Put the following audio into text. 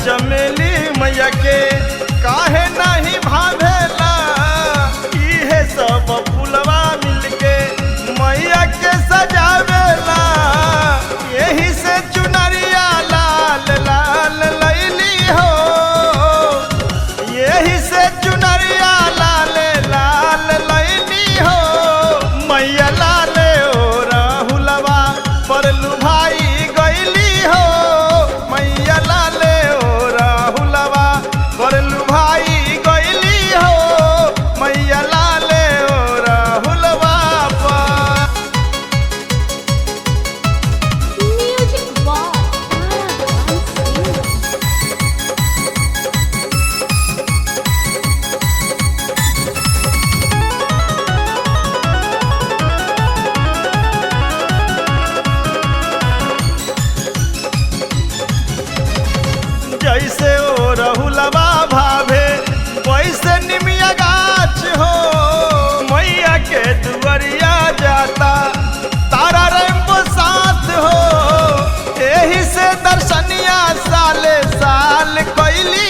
चमेली मैया के काहे नहीं भावेला, इहे सब फुलवा मिलके मैया के सजावेला। यही से चुनरिया लाल लाल लैली हो, यही से चुनरिया लाल लाल लैली हो। मैया लाले ओ राहुलवा पर लुभाई गईली हो, मैया लाले पर लुभाई गईली हो, मैया लाले ओ राहुलवा पर। म्यूजिक बॉय जैसे ओ राहुलवा भावे वैसे निमिया गाछ हो, मैया के दुआरिया जाता तारा रेम्बो साथ हो। यही से दर्शनिया साले साल कैली